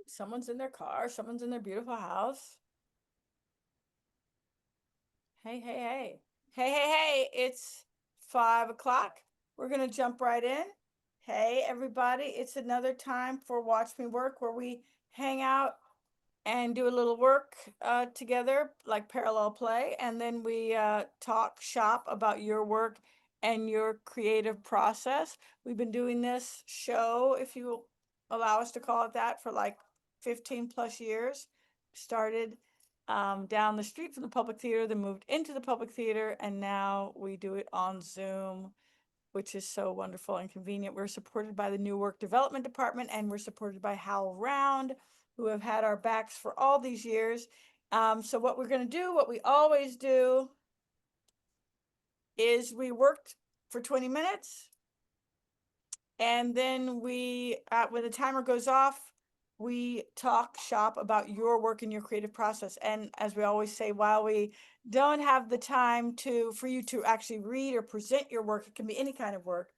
Someone's in their car, someone's in their beautiful house. Hey, hey, hey. Hey, hey, hey, it's 5 o'clock. We're gonna jump right in. Hey, everybody, it's another time for Watch Me Work where we hang out and do a little work together, like parallel play, and then we talk shop about your work and your creative process. We've been doing this show, if you allow us to call it that, for like 15 plus years. Started down the street from the public theater, then moved into the public theater, and now we do it on Zoom, which is so wonderful and convenient. We're supported by the New Work Development Department, and we're supported by HowlRound, who have had our backs for all these years. So what we're going to do, what we always do, is we worked for 20 minutes, and then we, when the timer goes off, we talk shop about your work and your creative process. And as we always say, while we don't have the time for you to actually read or present your work, it can be any kind of work.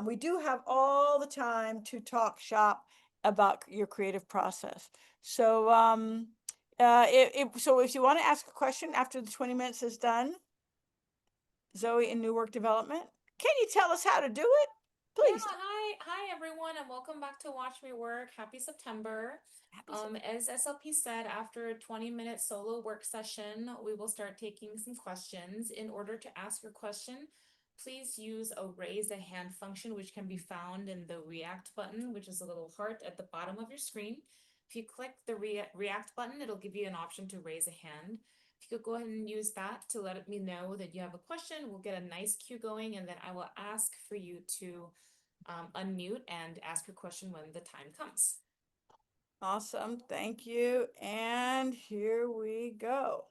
We do have all the time to talk shop about your creative process. So, so if you want to ask a question after the 20 minutes is done, Zoe in New Work Development, can you tell us how to do it? Yeah, Please. hi everyone, and welcome back to Watch Me Work. Happy September. Happy As SLP said, after a 20-minute solo work session, we will start taking some questions. In order to ask your question, please use a raise a hand function, which can be found in the React button, which is a little heart at the bottom of your screen. If you click the React button, it'll give you an option to raise a hand. If you could go ahead and use that to let me know that you have a question, we'll get a nice queue going, and then I will ask for you to unmute and ask your question when the time comes. Awesome. Thank you. And here we go.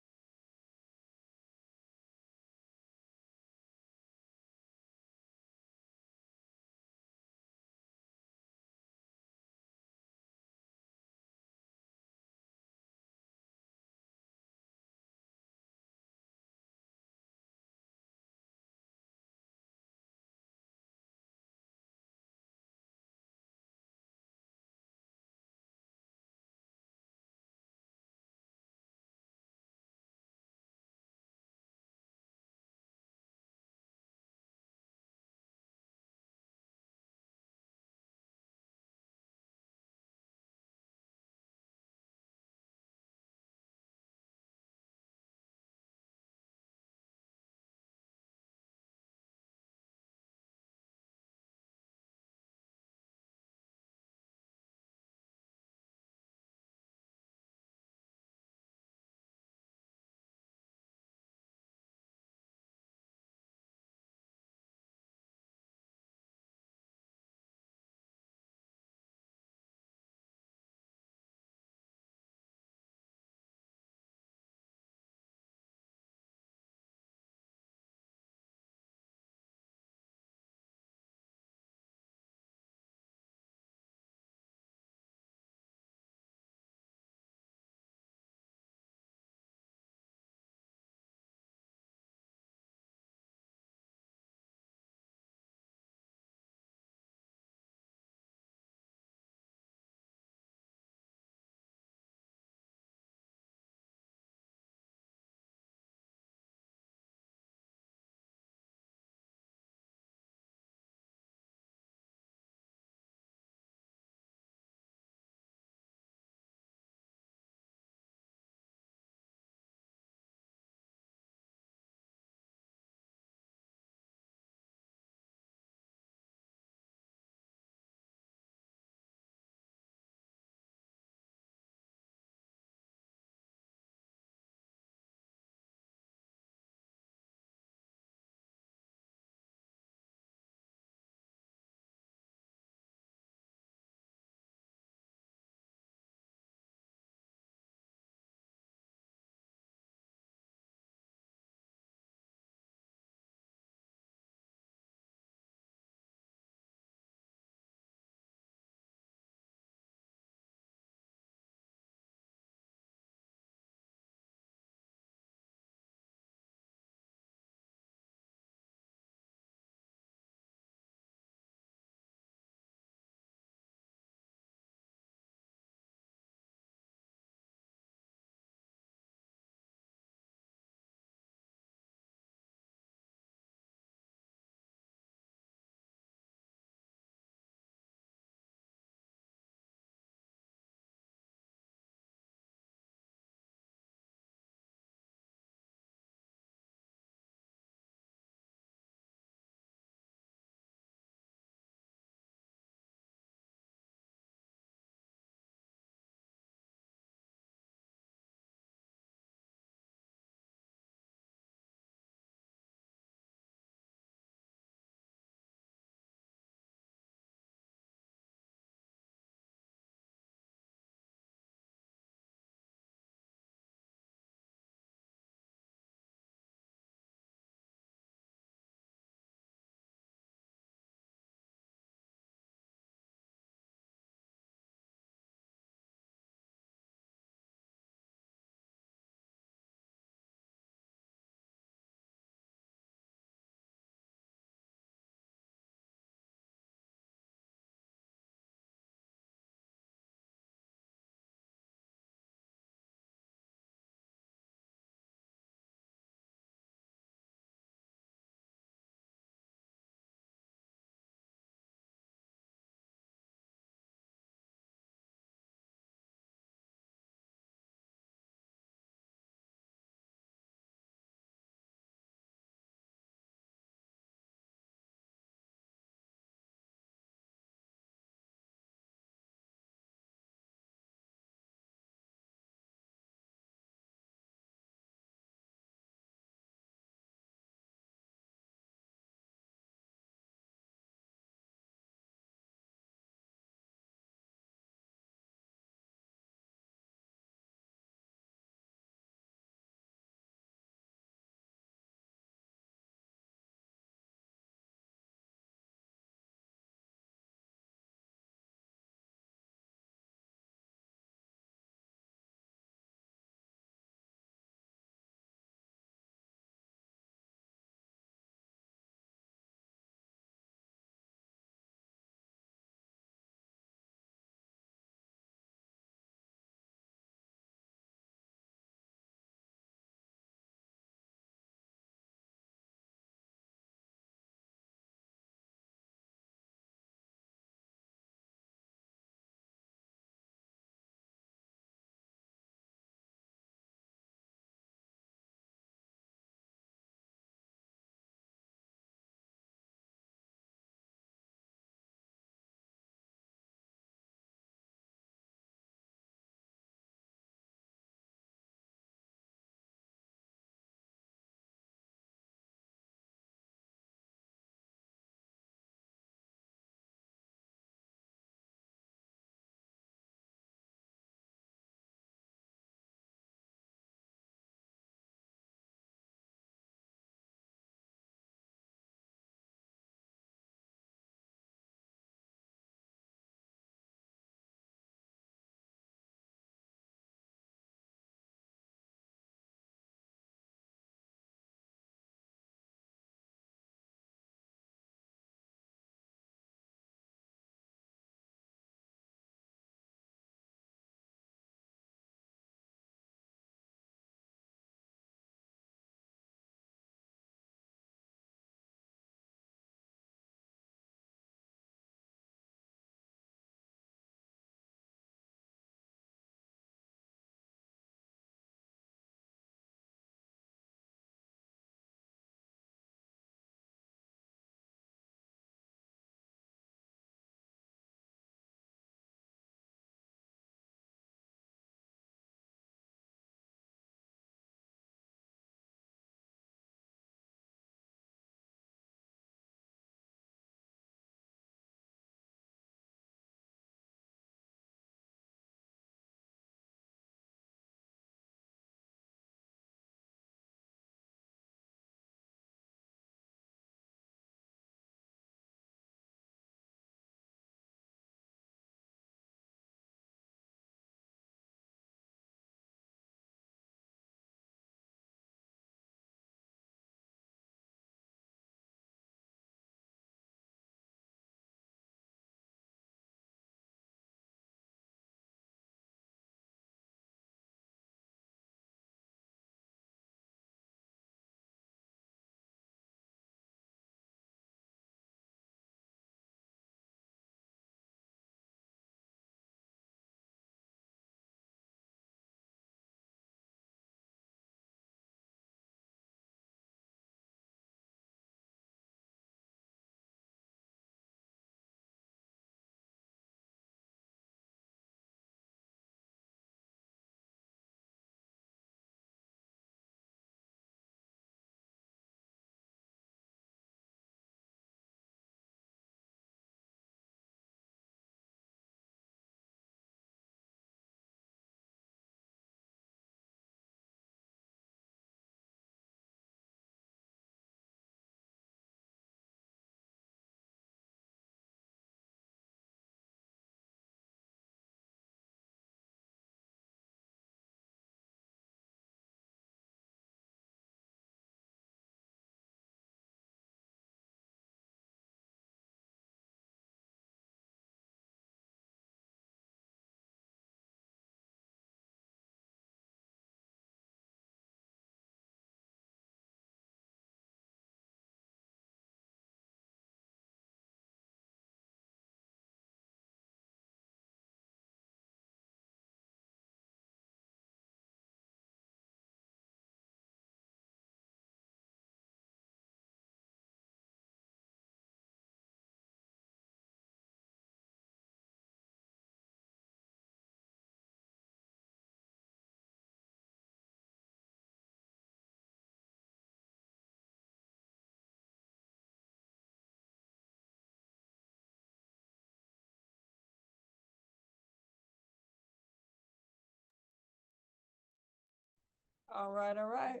All right, all right.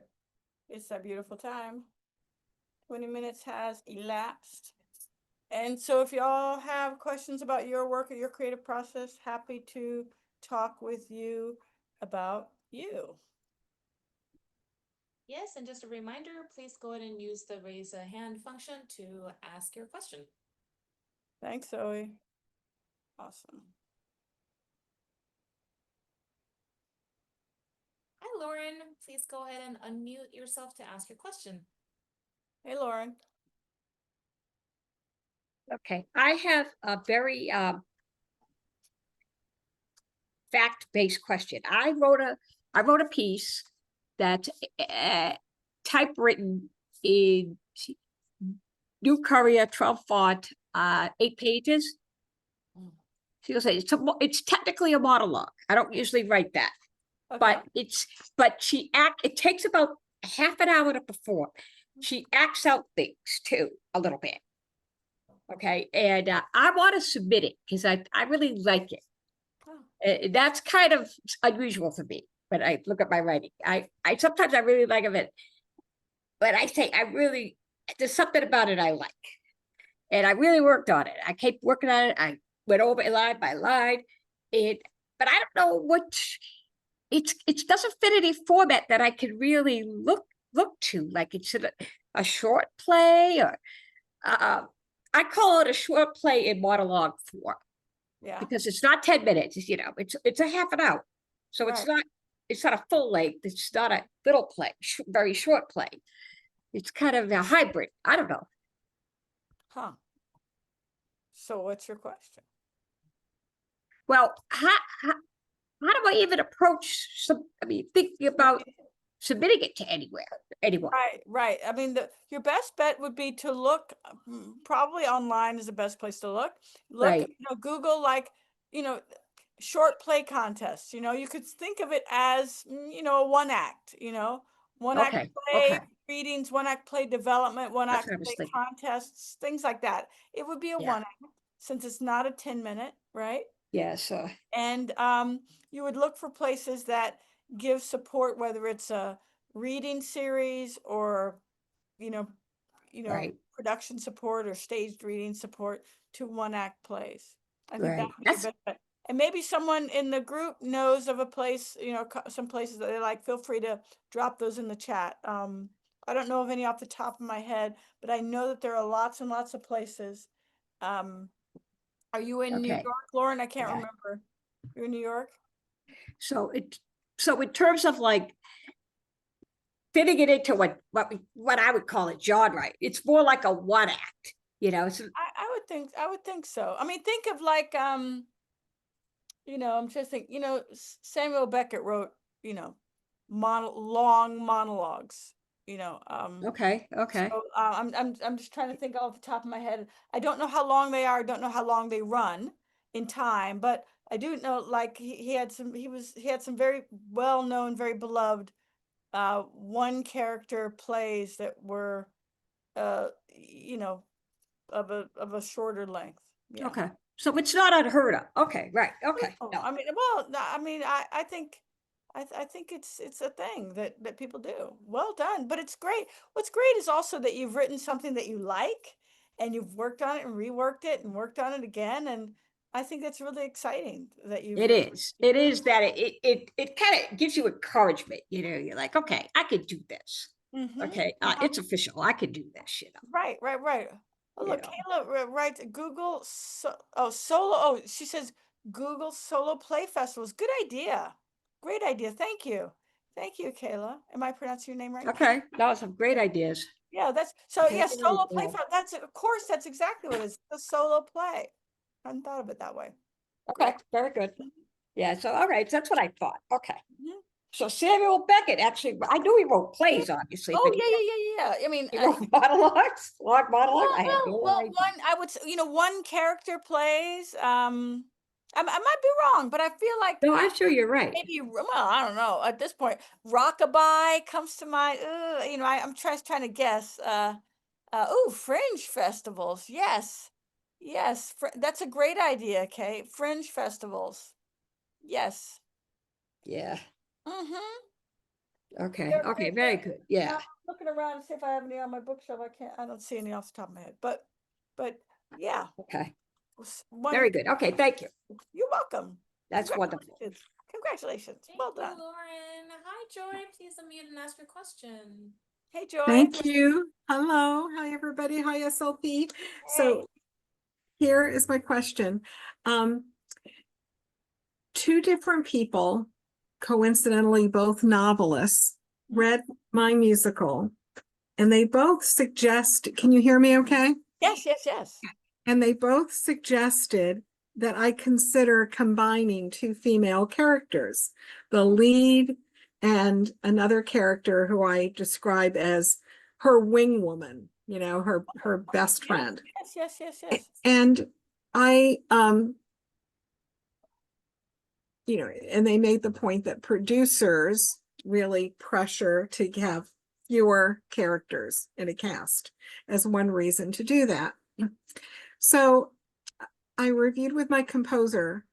It's a beautiful time. 20 minutes has elapsed. And so if y'all have questions about your work or your creative process, happy to talk with you about you. Yes, and just a reminder, please go ahead and use the raise a hand function to ask your question. Thanks, Zoe. Awesome. Hi, Lauren. Please go ahead and unmute yourself to ask your question. Hey, Lauren. Okay, I have a very fact-based question. I wrote a piece that's typewritten in New Courier 12 font, 8 pages. She'll say it's technically a monologue. I don't usually write that, Okay. but it takes about half an hour to perform. She acts out things too a little bit. Okay, and I want to submit it because I really like it. Oh. That's kind of unusual for me when I look at my writing. I sometimes I really like it, but I say there's something about it I like, and I really worked on it. I kept working on it. I went over it line by line, but I don't know what it doesn't fit any format that I could really look to. Like it's a short play or I call it a short play in monologue form. Yeah. Because it's not 10 minutes, it's a half an hour. So Right. it's not a full length, it's not a little play, very short play. It's kind of a hybrid. I don't know. Huh. So what's your question? Well, how do I even approach thinking about submitting it to anyone? Right. I mean, your best bet would be to look, probably online is the best place to look. Right. Google short play contests. You could think of it as, a one act, one act Okay, play okay. readings, one act play development, one That's act what I was play thinking. contests, things like that. It would be a Yeah. one act since it's not a 10-minute, right? Yeah, so And you would look for places that give support, whether it's a reading series or, you know, right, production support or staged reading support to one act plays. I think that right. would be your best bet. And maybe someone in the group knows of a place, some places that they like. Feel free to drop those in the chat. I don't know of any off the top of my head, but I know that there are lots and lots of places. Are you in New Okay. York, Lauren? I can't Yeah. remember. You're in New York? So in terms of like fitting it into what I would call a genre, it's more like a one act, So I would think so. I mean, think of like I'm just thinking, Samuel Beckett wrote, long monologues, okay, so I'm just trying to think off the top of my head. I don't know how long they are, I don't know how long they run in time, but I do know like he had some very well known, very beloved one character plays that were of a shorter length. Yeah. Okay. So it's not unheard of. Okay, right. Okay. No, No. I mean, well, no, I mean, I think, I think it's a thing that people do. Well done, but it's great. What's great is also that you've written something that you like, and you've worked on it and reworked it and worked on it again, and I think that's really exciting that you've. It is. It is that it kind of gives you encouragement. You're like, okay, I could do this. Mm-hmm. Okay, it's official. I could do this. Right. Oh, You look, know. Kayla writes Google. Solo. Oh, she says Google solo play festivals. Good idea. Great idea. Thank you, Kayla. Am I pronouncing your name right? Okay. No, some great ideas. Yeah, that's so. Okay, Yeah, very solo play. cool. That's of course. That's exactly what it is. The solo play. I hadn't thought of it that way. Okay, very good. Yeah. So all right, that's what I thought. Okay. Mhm. So Samuel Beckett actually, I knew he wrote plays, obviously, Oh but yeah. I mean, he wrote monologues, long monologue. I had no idea. one. I would say, one character plays. I might be wrong, but I feel like No, I'm sure you're right. maybe, well, I don't know. At this point, rockabye comes to mind. I'm trying to guess. Fringe festivals. Yes. That's a great idea, Kate. Fringe festivals. Yes. Yeah. Mm-hmm. Okay, They're- okay, they're- very they're- good. Yeah. I'm looking around to see if I have any on my bookshelf. I don't see any off the top of my head, but yeah. Okay, One, very good. Okay, thank you. you're welcome. That's wonderful. Congratulations. Congratulations. Thank Well you, done. Lauren. Hi, Joy. Please unmute and ask your question. Hey, Joy. Thank you. Hello. Hi, everybody. Hi, SLP. So here is my question. Two different people, coincidentally both novelists, read my musical, and they both suggest, can you hear me okay? Yes, yes, yes. And they both suggested that I consider combining two female characters, the lead and another character who I describe as her wing woman, you know, her best friend. Yes, yes, yes, yes. And I, you know, and they made the point that producers really pressure to have fewer characters in a cast as one reason to do that. So I reviewed with my composer.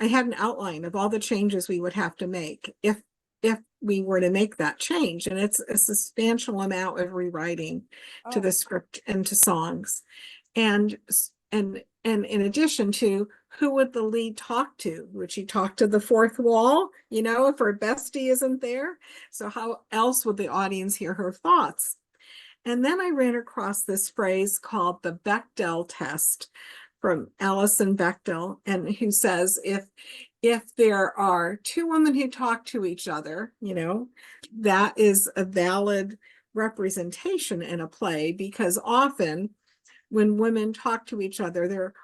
I had an outline of all the changes we would have to make if we were to make that change. And it's a substantial amount of rewriting to the script and to songs. And in addition to, who would the lead talk to? Would she talk to the fourth wall? You know, if her bestie isn't there? So how else would the audience hear her thoughts? And then I ran across this phrase called the Bechdel test from Alison Bechdel, and who says if there are two women who talk to each other, you know, that is a valid representation in a play, because often when women talk to each other,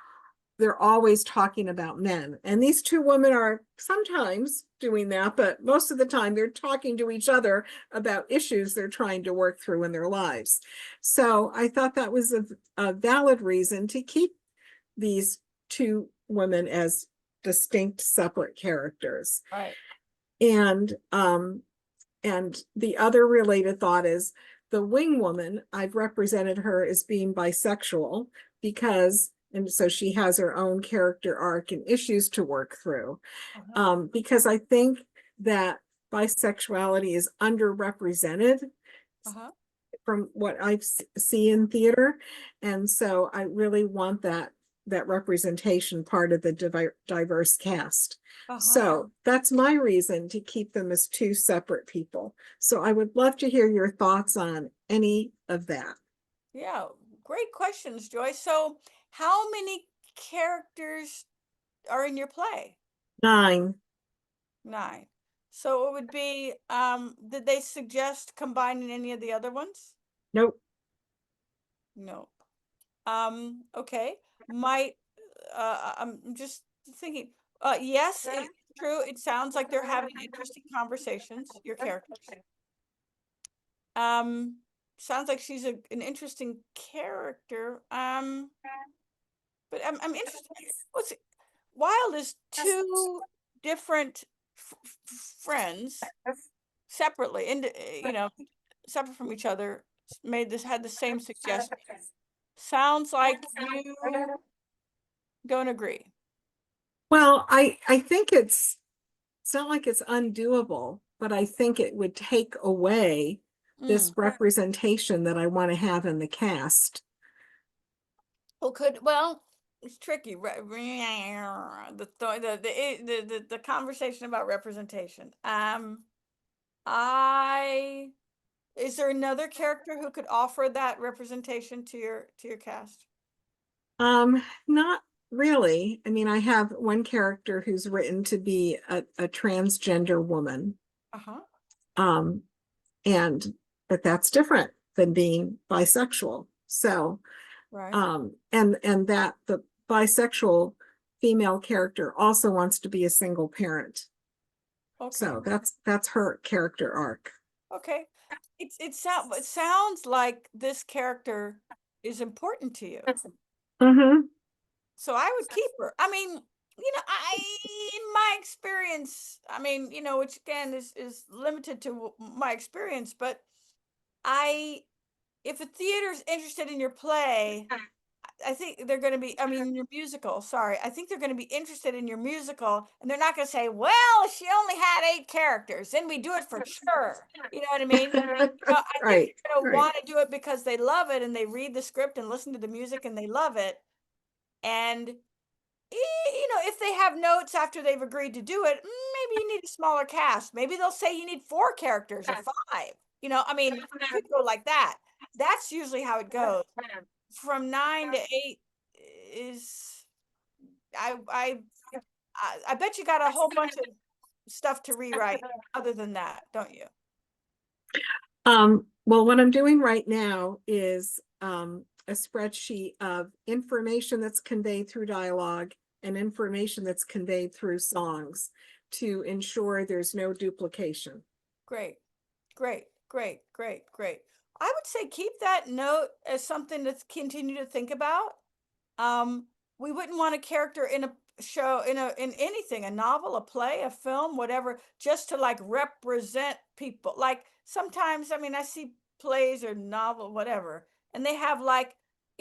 they're always talking about men. And these two women are sometimes doing that, but most of the time they're talking to each other about issues they're trying to work through in their lives. So I thought that was a valid reason to keep these two women as distinct, separate characters. Right. And the other related thought is the wing woman, I've represented her as being bisexual because, and so she has her own character arc and issues to work through. Because I think that bisexuality is underrepresented from what I see in theater. And so I really want that representation part of the diverse cast. So that's my reason to keep them as two separate people. So I would love to hear your thoughts on any of that. Yeah, great questions, Joyce. So how many characters are in your play? 9. 9. So it would be, did they suggest combining any of the other ones? Nope. No. Okay. I'm just thinking, yes, it's true. It sounds like they're having interesting conversations, your characters. Sounds like she's an interesting character. But I'm interested. Wild is two different friends separately, and you know, separate from each other, had the same suggestion. Sounds like you don't agree. Well, I think it's not like it's undoable, but I think it would take away this representation that I want to have in the cast. Well, it's tricky. The conversation about representation. Is there another character who could offer that representation to your cast? Not really. I mean, I have one character who's written to be a transgender woman. But that's different than being bisexual. So, right. And that the bisexual female character also wants to be a single parent. Okay. So that's her character arc. Okay. It sounds like this character is important to you. So I would keep her. I mean, you know, in my experience, I mean, you know, which again is limited to my experience, but if a theater's interested in your play, I think they're gonna be, I mean, your musical, sorry, I think they're gonna be interested in your musical, and they're not gonna say, well, she only had 8 characters, then we do it for sure. You know what I mean? I think Right, they're gonna right. wanna do it because they love it and they read the script and listen to the music and they love it. And if they have notes after they've agreed to do it, maybe you need a smaller cast. Maybe they'll say you need 4 characters or 5. I mean, it could go like that. That's usually how it goes. From 9 to 8 is, I bet you got a whole bunch of stuff to rewrite other than that, don't you? Well, what I'm doing right now is a spreadsheet of information that's conveyed through dialogue and information that's conveyed through songs to ensure there's no duplication. Great, great, great, great, great. I would say keep that note as something to continue to think about. We wouldn't want a character in a show, in anything, a novel, a play, a film, whatever, just to like represent people. Like sometimes, I mean, I see plays or novel, whatever, and they have like,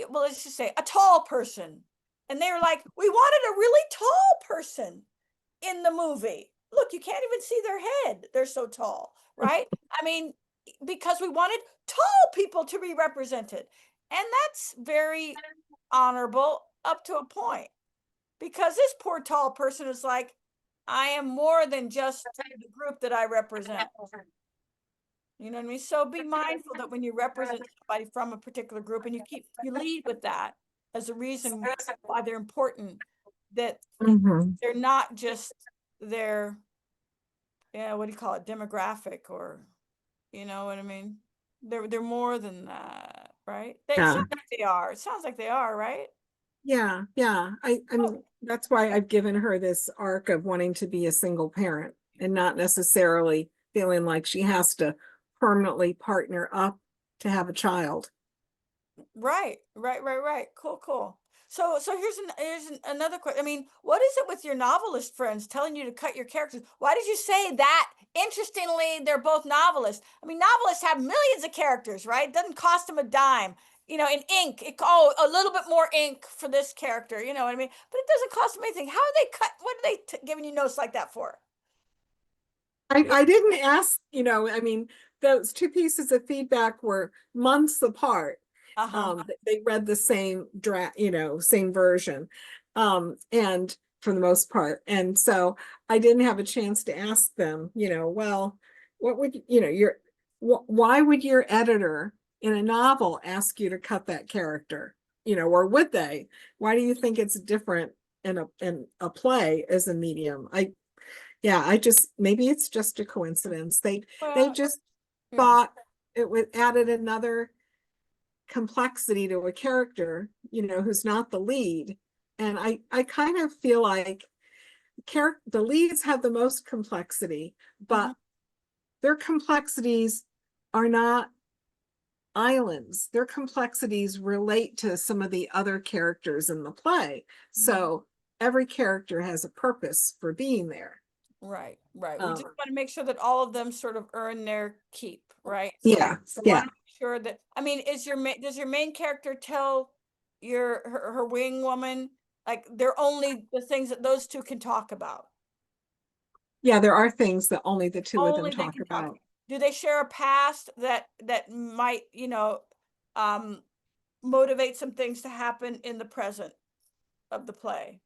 well, let's just say a tall person. And they're like, we wanted a really tall person in the movie. Look, you can't even see their head. They're so tall, right? I mean, because we wanted tall people to be represented. And that's very honorable up to a point. Because this poor tall person is like, I am more than just the group that I represent. You know what I mean? So be mindful that when you represent somebody from a particular group and you lead with that as a reason why they're important, that Mhm. they're not just their, what do you call it, demographic, or you know what I mean? They're more than that, right? It Yeah. sounds like they are. It sounds like they are, right? Yeah, yeah. I mean, that's why I've given her this arc of wanting to be a single parent and not necessarily feeling like she has to permanently partner up to have a child. Right, right. Cool, cool. So here's another question. I mean, what is it with your novelist friends telling you to cut your characters? Why did you say that? Interestingly, they're both novelists. I mean, novelists have millions of characters, right? It doesn't cost them a dime. In ink, a little bit more ink for this character. You know what I mean? But it doesn't cost them anything. How are they cut? What are they giving you notes like that for? I didn't ask, I mean, those two pieces of feedback were months apart. Uh-huh. They read the same draft, same version, and for the most part. And so I didn't have a chance to ask them, well, what would, why would your editor in a novel ask you to cut that character? Or would they? Why do you think it's different in a play as a medium? Maybe it's just a coincidence. They Well, just yeah. thought it would added another complexity to a character, who's not the lead. And I kind of feel like the leads have the most complexity, but their complexities are not islands. Their complexities relate to some of the other characters in the play. So every character has a purpose for being there. Right. We just want to make sure that all of them sort of earn their keep, right? Yeah, So yeah. want to make sure that, I mean, does your main character tell her wing woman, like they're only the things that those two can talk about? Yeah, there are things that only the two of them Only they talk can talk. about. Do they share a past that might, motivate some things to happen in the present of the play?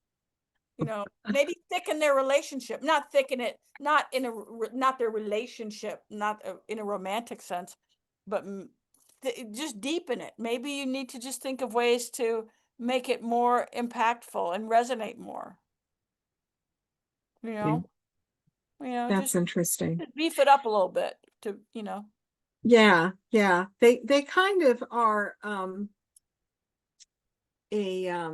Maybe thicken their relationship, not thicken it, not not their relationship, not in a romantic sense, but just deepen it. Maybe you need to just think of ways to make it more impactful and resonate more. You know, That's interesting. just beef it up a little bit to, Yeah, yeah. They kind of are a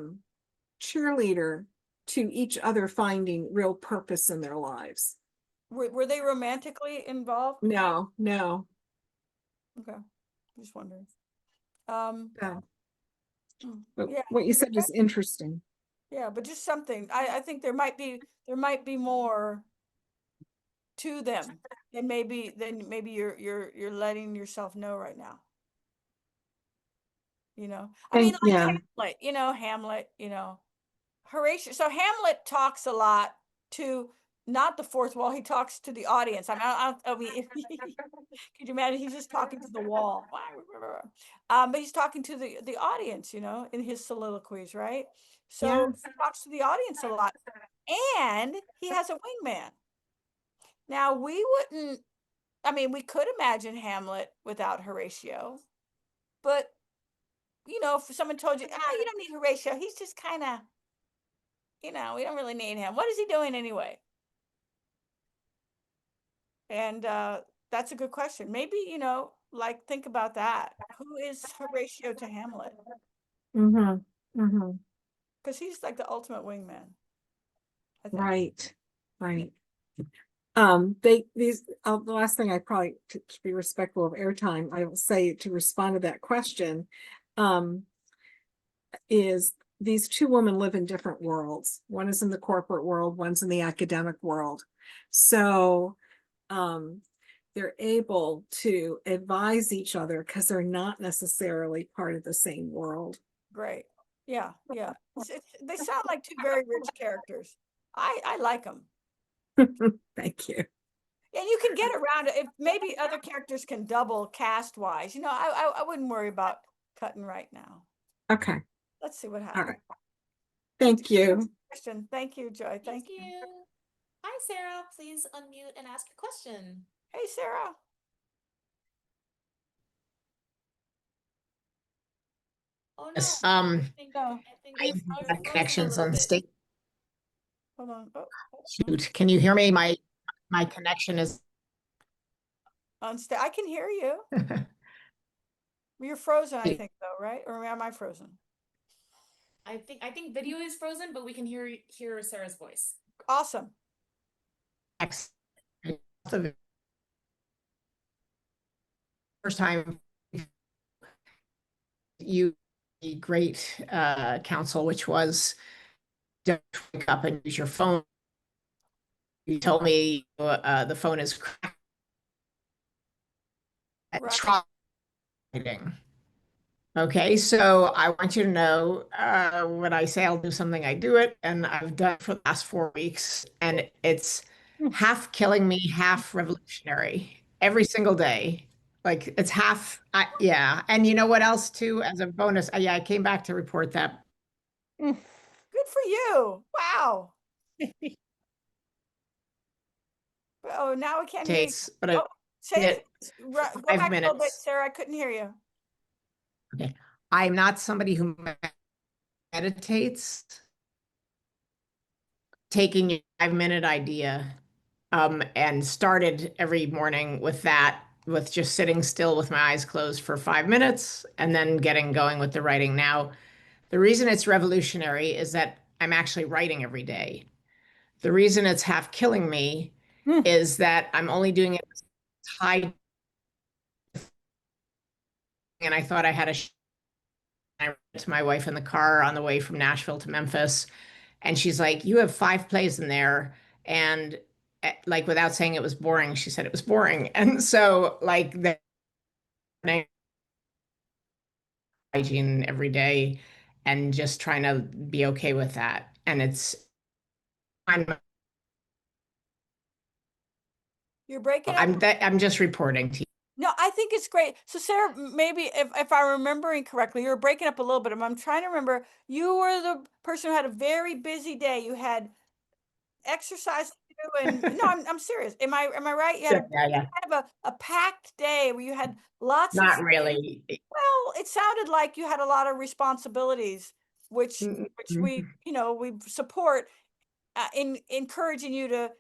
cheerleader to each other finding real purpose in their lives. were they romantically involved? No, no. Okay, just wondering. Yeah. But Yeah, what you said is interesting. yeah, but just something. I think there might be more to them than maybe you're letting yourself know right now. you know. I mean, like yeah, Hamlet, Horatio. So Hamlet talks a lot to not the fourth wall. He talks to the audience. I mean, if could you imagine? He's just talking to the wall. But he's talking to the audience, in his soliloquies, right? So yes. he talks to the audience a lot, and he has a wingman. Now we wouldn't. I mean, we could imagine Hamlet without Horatio, but if someone told you, you don't need Horatio, he's just kind of, we don't really need him. What is he doing anyway? And that's a good question. Maybe, like think about that. Who is Horatio to Hamlet? Mm-hmm. Mm-hmm. Because he's like the ultimate wingman, I think. Right. Right. The last thing I probably to be respectful of airtime, I will say to respond to that question, is these two women live in different worlds. One is in the corporate world, one's in the academic world. So, they're able to advise each other because they're not necessarily part of the same world. Great. Yeah. Yeah. They sound like two very rich characters. I like them. Thank you. And you can get around it if maybe other characters can double cast wise. I wouldn't worry about cutting right now. Okay. Let's see what All happens. right. Thank you. Question. Thank you, Joy. Thank you. Hi, Sarah. Please unmute and ask a question. Hey, Sarah. Oh no. Yes, No. I think I you're have frozen a connections little on bit. state. Hold on. Oh, Shoot, can you hear me? My connection is. I can hear you. You're frozen, I think, though, right? Or am I frozen? I think video is frozen, but we can hear Sarah's voice. Awesome. First time you great counsel, which was don't wake up and use your phone. You told me the phone is cracked. Right. Okay, so I want you to know when I say I'll do something, I do it, and I've done it for the last 4 weeks, and it's half killing me, half revolutionary every single day. Like it's half, yeah. And you know what else too, as a bonus, yeah, I came back to report that. Good for you. Wow. Oh, now we can't hear you. Takes, but I Say did it. Go 5 back a little bit, minutes. Sarah. I couldn't hear you. Okay, I'm not somebody who meditates. Taking a 5-minute idea and started every morning with that, with just sitting still with my eyes closed for 5 minutes and then getting going with the writing. Now, the reason it's revolutionary is that I'm actually writing every day. The reason it's half killing me is that I'm only doing it high. And I thought I had I wrote to my wife in the car on the way from Nashville to Memphis. And she's like, you have 5 plays in there. And like, without saying it was boring, she said it was boring. And so like the hygiene every day and just trying to be okay with that. And You're breaking up. I'm just reporting to you. No, I think it's great. So Sarah, maybe if I'm remembering correctly, you're breaking up a little bit. I'm trying to remember. You were the person who had a very busy day. You had exercise to do, and no, I'm serious. Am I right? You had Yeah. kind of a packed day where you had lots of Not things. really. Well, it sounded like you had a lot of responsibilities, which we support in encouraging you to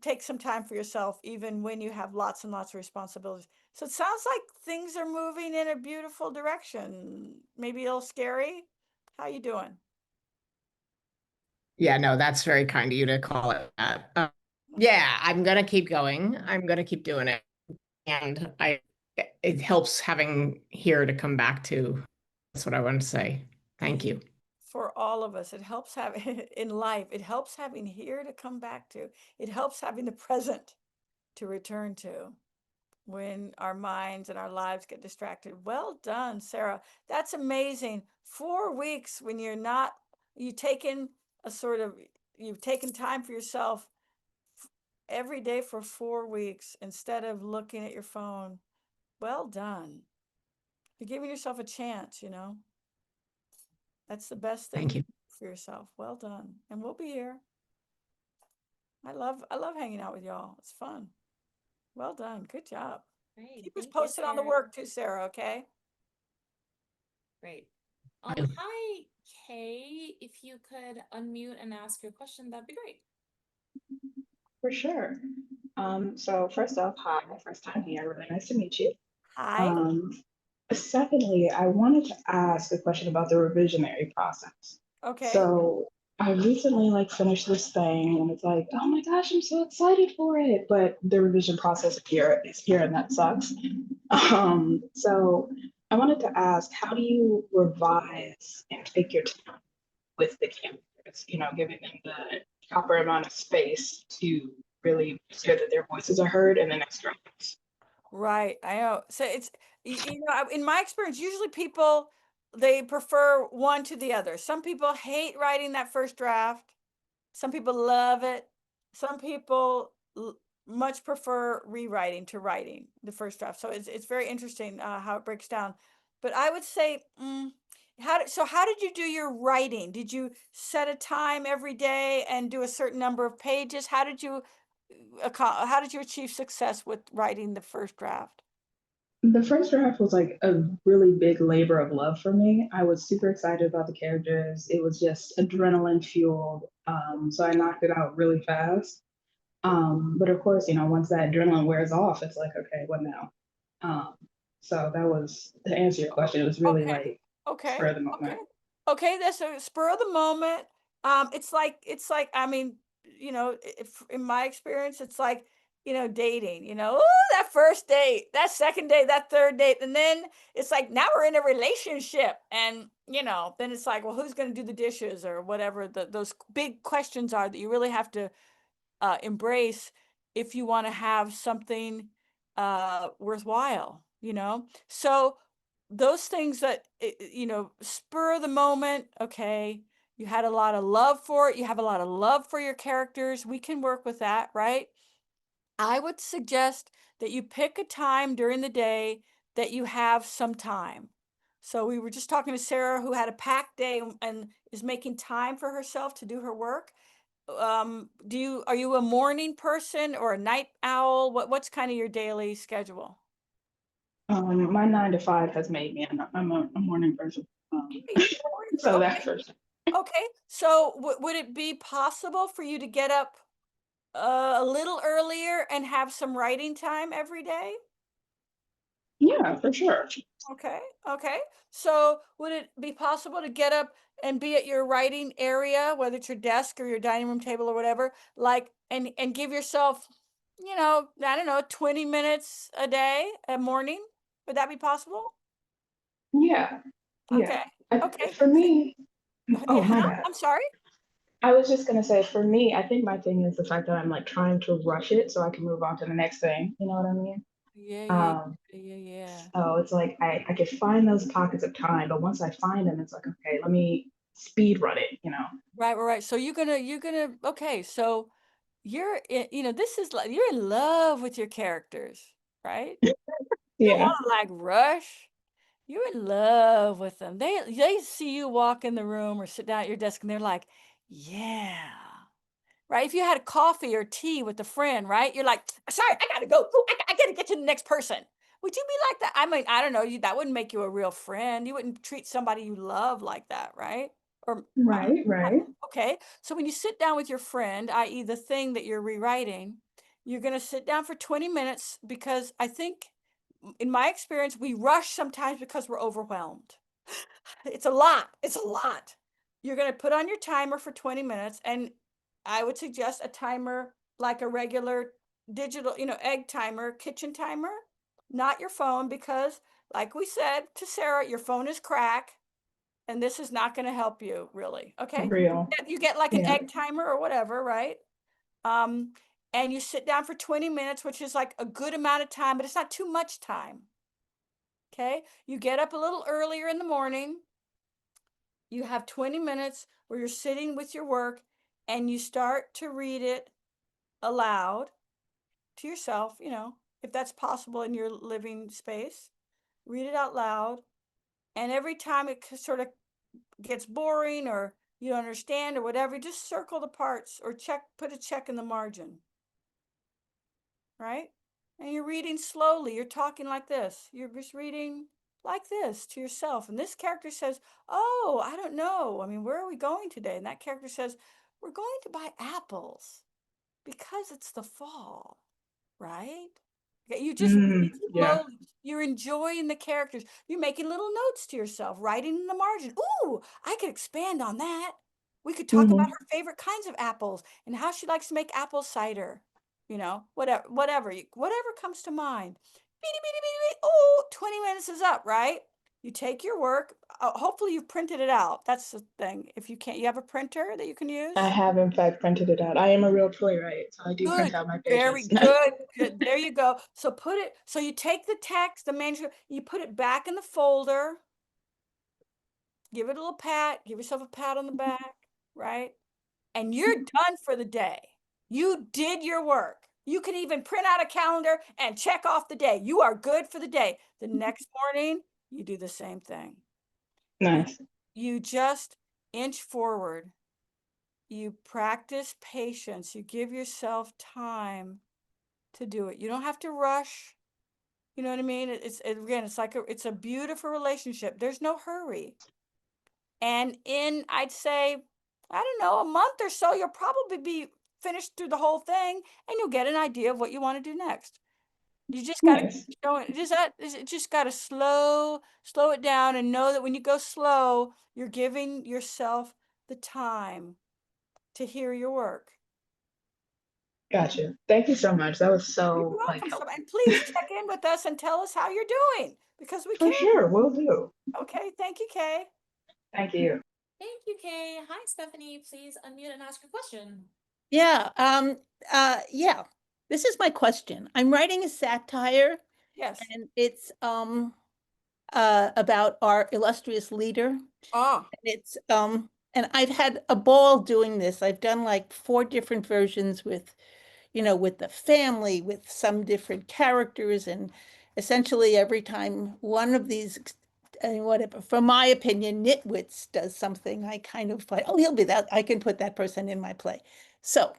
take some time for yourself, even when you have lots and lots of responsibilities. So it sounds like things are moving in a beautiful direction. Maybe a little scary. How you doing? Yeah, no, that's very kind of you to call it that. Yeah, I'm gonna keep going. I'm gonna keep doing it. And it helps having here to come back to. That's what I wanted to say. Thank you. For all of us, it helps having in life. It helps having here to come back to. It helps having the present to return to. when our minds and our lives get distracted. Well done, Sarah. That's amazing. 4 weeks when you're not, you've taken time for yourself every day for 4 weeks instead of looking at your phone. Well done. You're giving yourself a chance, you know. That's the best thing Thank you. for yourself. Well done. And we'll be here. I love hanging out with y'all. It's fun. Well done. Good job. Great. Keep us Thank you, posted on the Sarah. work too, Sarah, okay? Great. Yeah. Hi, Kay. If you could unmute and ask your question, that'd be great. For sure. So first off, hi, first time here. Really nice to meet you. Hi. Secondly, I wanted to ask a question about the revisionary process. Okay. So I recently finished this thing and it's like, oh my gosh, I'm so excited for it. But the revision process is here and that sucks. So I wanted to ask, how do you revise and take your time with the characters, giving them the proper amount of space to really make sure that their voices are heard in the next draft? Right. I know. So it's, in my experience, usually people, they prefer one to the other. Some people hate writing that first draft. Some people love it. Some people much prefer rewriting to writing the first draft. So it's very interesting how it breaks down. But I would say, how did you do your writing? Did you set a time every day and do a certain number of pages? How did you achieve success with writing the first draft? The first draft was like a really big labor of love for me. I was super excited about the characters. It was just adrenaline fueled. So I knocked it out really fast. But of course, once that adrenaline wears off, it's like, okay, what now? So that was, to answer your question, it was really Okay. Okay. spur of the Okay. moment. Okay. That's a spur of the moment. It's like, I mean, if in my experience, it's like, dating, ooh, that first date, that second date, that third date. And then it's like, now we're in a relationship. And, then it's like, well, who's going to do the dishes or whatever those big questions are that you really have to embrace if you want to have something worthwhile, So those things that, spur of the moment, okay, you had a lot of love for it. You have a lot of love for your characters. We can work with that, right? I would suggest that you pick a time during the day that you have some time. So we were just talking to Sarah, who had a packed day and is making time for herself to do her work. Are you a morning person or a night owl? What's kind of your daily schedule? My 9 to 5 has made me, I'm a morning person. So Okay. that's first. Okay. So would it be possible for you to get up a little earlier and have some writing time every day? Yeah, for sure. Okay. Okay. So would it be possible to get up and be at your writing area, whether it's your desk or your dining room table or whatever, and give yourself, I don't know, 20 minutes a day, a morning? Would that be possible? Yeah. Okay. Yeah. Okay. For me, oh, my Huh? bad. I'm sorry. I was just gonna say, for me, I think my thing is the fact that I'm trying to rush it so I can move on to the next thing. You know what I mean? Yeah. Um, Yeah. so it's like I can find those pockets of time, but once I find them, it's like, okay, let me speed run it. Right. So okay. So this is like, you're in love with your characters, right? You don't Yeah. want to rush. You're in love with them. They see you walk in the room or sit down at your desk and they're like, yeah. Right? If you had a coffee or tea with a friend, right? You're like, sorry, I gotta go. Ooh, I gotta get to the next person. Would you be like that? I mean, I don't know. That wouldn't make you a real friend. You wouldn't treat somebody you love like that, right? Or Right, right. okay. So when you sit down with your friend, i.e., the thing that you're rewriting, you're going to sit down for 20 minutes because I think, in my experience, we rush sometimes because we're overwhelmed. It's a lot. It's a lot. You're going to put on your timer for 20 minutes, and I would suggest a timer like a regular digital, egg timer, kitchen timer, not your phone, because, like we said to Sarah, your phone is crack and this is not going to help you really. Okay. Real. You get like an Yeah. egg timer or whatever, right? Um, and you sit down for 20 minutes, which is like a good amount of time, but it's not too much time. Okay, you get up a little earlier in the morning. You have 20 minutes where you're sitting with your work and you start to read it aloud to yourself, if that's possible in your living space. Read it out loud. And every time it sort of gets boring or you don't understand or whatever, just circle the parts or put a check in the margin. Right? And you're reading slowly. You're talking like this. You're just reading like this to yourself. And this character says, oh, I don't know. I mean, where are we going today? And that character says, we're going to buy apples because it's the fall, right? You just read Yeah. slowly. You're enjoying the characters. You're making little notes to yourself, writing in the margin. Ooh, I could expand on that. We could talk about her favorite kinds of apples and how she likes to make apple cider. Whatever comes to mind. Beady, beady, beady, beady. Oh, 20 minutes is up, right? You take your work. Hopefully you've printed it out. That's the thing. If you can't, you have a printer that you can use? I have in fact printed it out. I am a real playwright, so I do print Good, out my very pages. good. Good. There you go. So you take the text, the manuscript, you put it back in the folder. Give it a little pat, give yourself a pat on the back, right? And you're done for the day. You did your work. You can even print out a calendar and check off the day. You are good for the day. The next morning, you do the same thing. Nice. You just inch forward. You practice patience. You give yourself time to do it. You don't have to rush. You know what I mean? It's a beautiful relationship. There's no hurry. And I'd say, I don't know, a month or so, you'll probably be finished through the whole thing and you'll get an idea of what you want to do next. You just got to Nice. just got to slow it down and know that when you go slow, you're giving yourself the time to hear your work. Gotcha. Thank you so much. That was You're so welcome. helpful. And please check in with us and tell us how you're doing because we For care. sure, will do. Okay, thank you, Kay. Thank you. Thank you, Kay. Hi, Stephanie. Please unmute and ask your question. Yeah, yeah. This is my question. I'm writing a satire Yes. and it's about our illustrious leader. Oh, And it's and I've had a ball doing this. I've done like 4 different versions with, with the family, with some different characters, and essentially every time one of these whatever, from my opinion, nitwits does something, I kind of like, oh, he'll be that. I can put that person in my play. So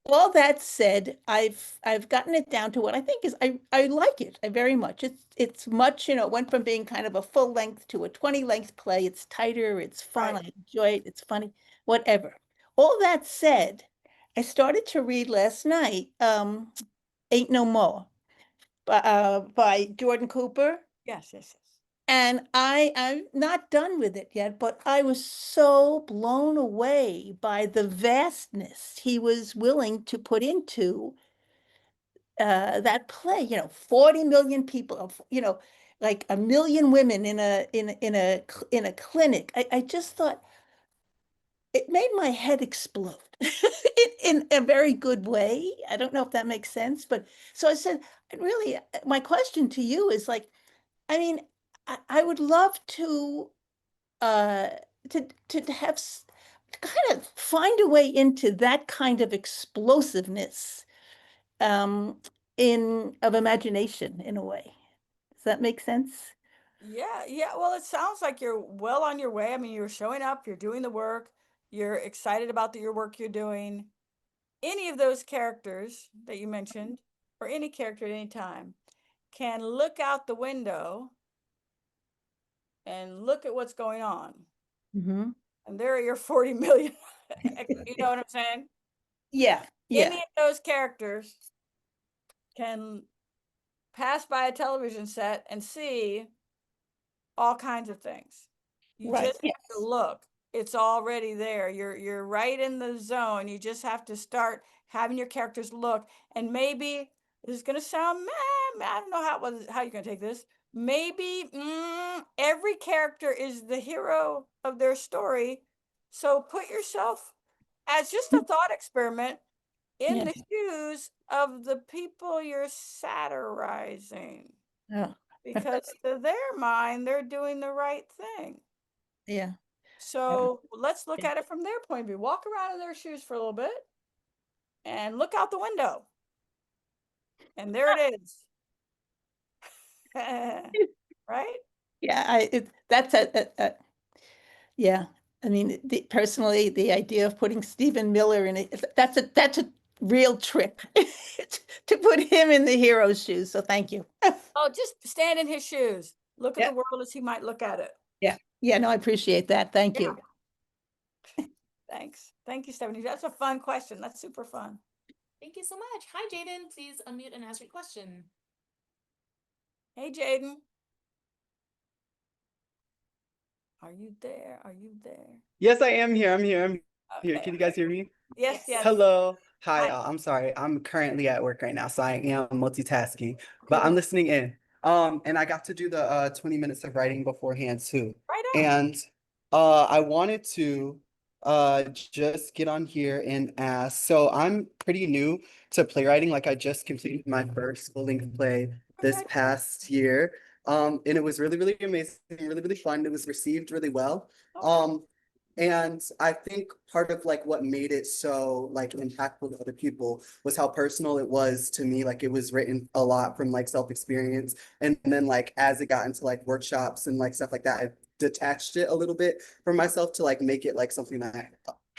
all that said, I've gotten it down to what I think is I like it. I very much. It's much, it went from being kind of a full length to a 20 length play. It's tighter, it's fun, right. I enjoy it, it's funny, whatever. All that said, I started to read last night, Ain't No More by Jordan Cooper. Yes, yes, yes. And I'm not done with it yet, but I was so blown away by the vastness he was willing to put into that play. 40 million people, like a million women in a clinic. I just thought it made my head explode in a very good way. I don't know if that makes sense, but so I said, really, my question to you is like, I mean, I would love uh to have to kind of find a way into that kind of explosiveness um of imagination in a way. Does that make sense? Yeah, yeah. Well, it sounds like you're well on your way. I mean, you're showing up, you're doing the work, you're excited about your work you're doing. Any of those characters that you mentioned, or any character at any time, can look out the window and look at what's going on. Mm-hmm. And there are your 40 million. You know what I'm saying? Yeah, yeah, Any of those characters can pass by a television set and see all kinds of things. You right. just Yes. have to look. It's already there. You're right in the zone. You just have to start having your characters look. And maybe this is gonna sound meh, I don't know how you're gonna take this. Maybe every character is the hero of their story. So put yourself as just a thought experiment. in Yeah. the shoes of the people you're satirizing. Oh, Because to their mind, they're doing the right thing. yeah. So let's look at it from their point of view. Walk around in their shoes for a little bit and look out the window. And there it is. Right? Yeah, that's yeah. I mean, personally, the idea of putting Stephen Miller in it, that's a real trick to put him in the hero's shoes. So thank you. Oh, just stand in his shoes. Look at Yeah. the world as he might look at it. Yeah. Yeah, no, I appreciate that. Thank Yeah. you. Thanks. Thank you, Stephanie. That's a fun question. That's super fun. Thank you so much. Hi, Jaden. Please unmute and ask your question. Hey, Jaden. Are you there? Are you there? Yes, I am here. I'm here. I'm here. Okay. Can you guys hear me? Yes, yes. Hello. Hi. Hi. I'm sorry. I'm currently at work right now, so I am multitasking, but Cool. I'm listening in. And I got to do the 20 minutes of writing beforehand too. Right on. And I wanted to just get on here and ask. So I'm pretty new to playwriting. Like I just completed my first full-length play this Okay. past year. And it was really, really amazing, really, really fun. It was received really well. Okay. And I think part of like what made it so like impactful to other people was how personal it was to me. Like it was written a lot from like self-experience. And then like as it got into like workshops and like stuff like that, I detached it a little bit from myself to like make it like something that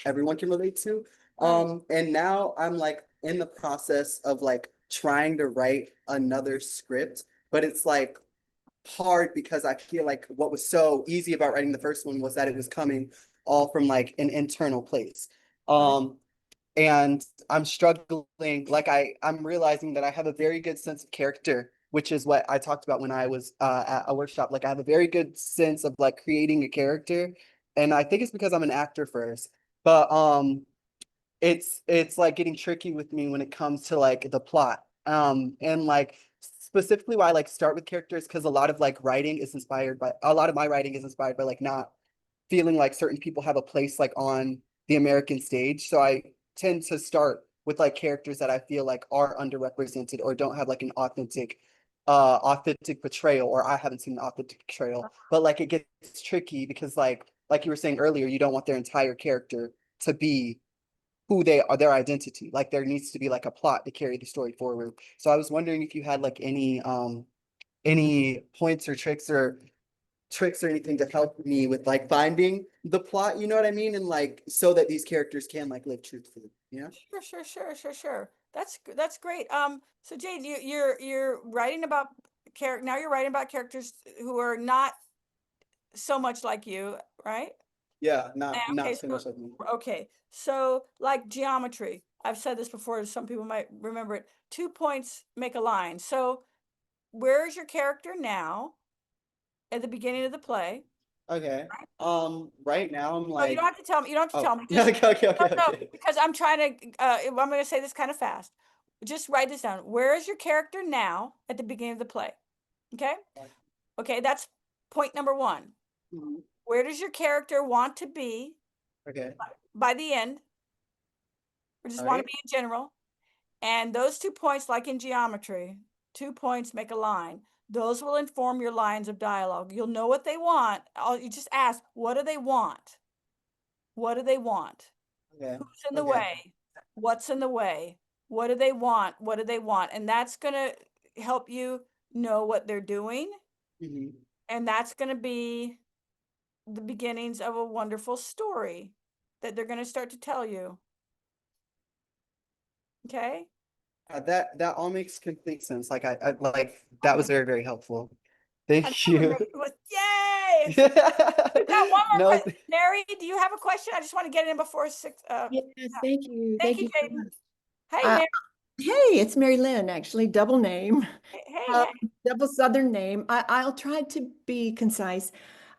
everyone can relate to. Right. And now I'm like in the process of like trying to write another script, but it's like hard because I feel like what was so easy about writing the first one was that it was coming all from like an internal place. Right. And I'm struggling, like I'm realizing that I have a very good sense of character, which is what I talked about when I was at a workshop. Like I have a very good sense of like creating a character. And I think it's because I'm an actor first. But it's like getting tricky with me when it comes to like the plot. And like specifically why I like start with characters because a lot of like writing is inspired by a lot of my writing is inspired by like not feeling like certain people have a place like on the American stage. So I tend to start with like characters that I feel like are underrepresented or don't have like an authentic portrayal, or I haven't seen an authentic portrayal. But like it gets tricky because like you were saying earlier, you don't want their entire character to be who they are, their identity. Like there needs to be like a plot to carry the story forward. So I was wondering if you had like any points or tricks or anything to help me with like finding the plot, you know what I mean? And like so that these characters can like live truthfully, you know? Sure. That's great. So Jade, you're writing about now you're writing about characters who are not so much like you, right? Yeah, Okay, not so much like me. Okay, so like geometry, I've said this before, some people might remember it. 2 points make a line. So where's your character now at the beginning of the play? Okay. Right now I'm Oh, you like, don't have to tell me. You don't have to tell me. yeah, Just, okay, no, okay. because I'm trying to, I'm going to say this kind of fast. Just write this down. Where is your character now at the beginning of the play? Okay. Okay, that's point number 1. Mhm. Where does your character want to be Okay. by the end? Or just All want to right. be in general? And those 2 points, like in geometry, 2 points make a line. Those will inform your lines of dialogue. You'll know what they want. You just ask, what do they want? What do they want? Okay. Who's in the Okay. way? What's in the way? What do they want? What do they want? And that's going to help you know what they're doing. Mhm. And that's going to be the beginnings of a wonderful story that they're going to start to tell you. Okay? That all makes complete sense. Like I like that was very, very helpful. Thank I know, you. right? It was, yay! We've got one more No, question. Mary, do you have a question? I just want to get it in before 6. Yes, thank you. Thank Thank you, you so Jaden. much. Hey, Uh, Mary. Hey, it's Mary Lynn, actually, double name, Hey. double Southern name. I'll try to be concise.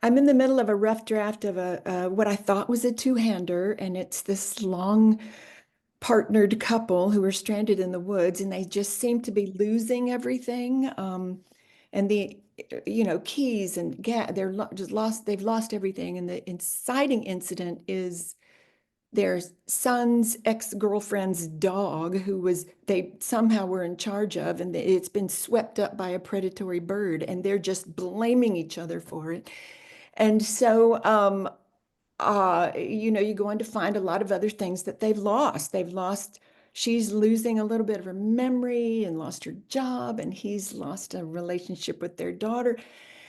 I'm in the middle of a rough draft of a what I thought was a two-hander, and it's this long partnered couple who are stranded in the woods, and they just seem to be losing everything. And the keys and they're just lost. They've lost everything, and the inciting incident is their son's ex-girlfriend's dog they somehow were in charge of, and it's been swept up by a predatory bird, and they're just blaming each other for it. And so, you go on to find a lot of other things that they've lost. She's losing a little bit of her memory and lost her job, and he's lost a relationship with their daughter.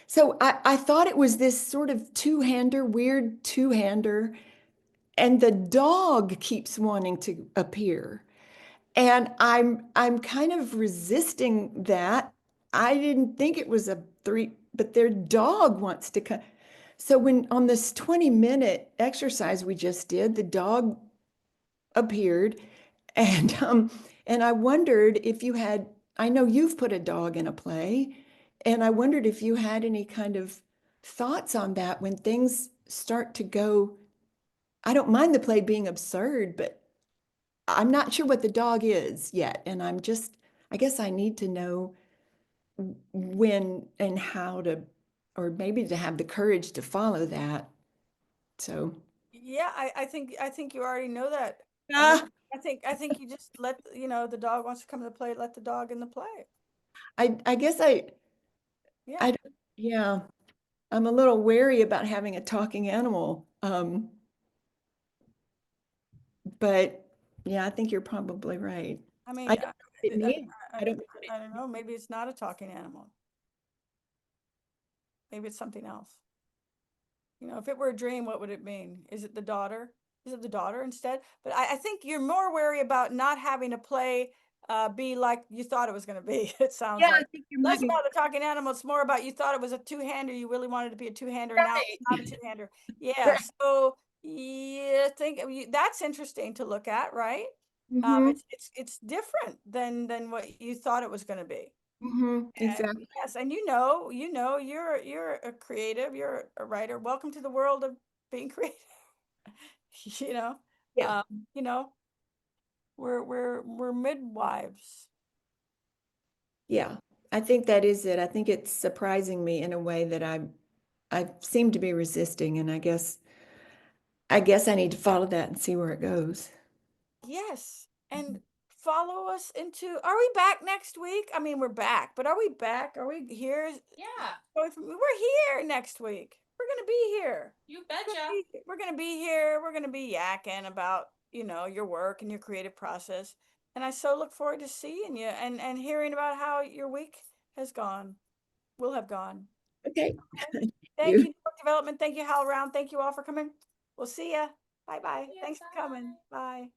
So I thought it was this sort of weird two-hander, and the dog keeps wanting to appear. And I'm kind of resisting that. I didn't think it was a three, but their dog wants to come. So when on this 20-minute exercise we just did, the dog appeared, and I wondered if you had, I know you've put a dog in a play, and I wondered if you had any kind of thoughts on that when things start to go. I don't mind the play being absurd, but I'm not sure what the dog is yet. And I guess I need to know when and how to, or maybe to have the courage to follow that. So, Yeah, I think you already know that. ah, I think you just let, the dog wants to come to the play, let the dog in the play. I guess Yeah. yeah, I'm a little wary about having a talking animal. But yeah, I think you're probably right. I mean, I don't want it named. I don't want it. I don't know, maybe it's not a talking animal. Maybe it's something else. If it were a dream, what would it mean? Is it the daughter? Is it the daughter instead? But I think you're more wary about not having a play be like you thought it was going to be. It sounds Yeah, I like think you less might be about the talking animal. It's more about you thought it was a two-hander. You really wanted to be a two-hander. And now it's not a right. two-hander. Yeah. Right. So yeah, that's interesting to look at, right? Mhm, It's different than what you thought it was going to be. exactly. Yes, and you're a creative, you're a writer. Welcome to the world of being creative. You know, Yeah. um, you know, we're midwives. Yeah. I think that is it. I think it's surprising me in a way that I seem to be resisting, and I guess I need to follow that and see where it goes. Yes, and follow us into. Are we back next week? I mean, we're back, but are we back? Are we here? Yeah, We're here next week. We're gonna be here. you We're gonna betcha. we're gonna be here. We're gonna be yakking about, your work and your creative process. And I so look forward to seeing you and hearing about how your week has gone. Will have gone. Okay. Thank You. you, Book Development. Thank you, HowlRound. Thank you all for coming. We'll see ya. Bye bye. Yeah, Thanks for coming. Bye.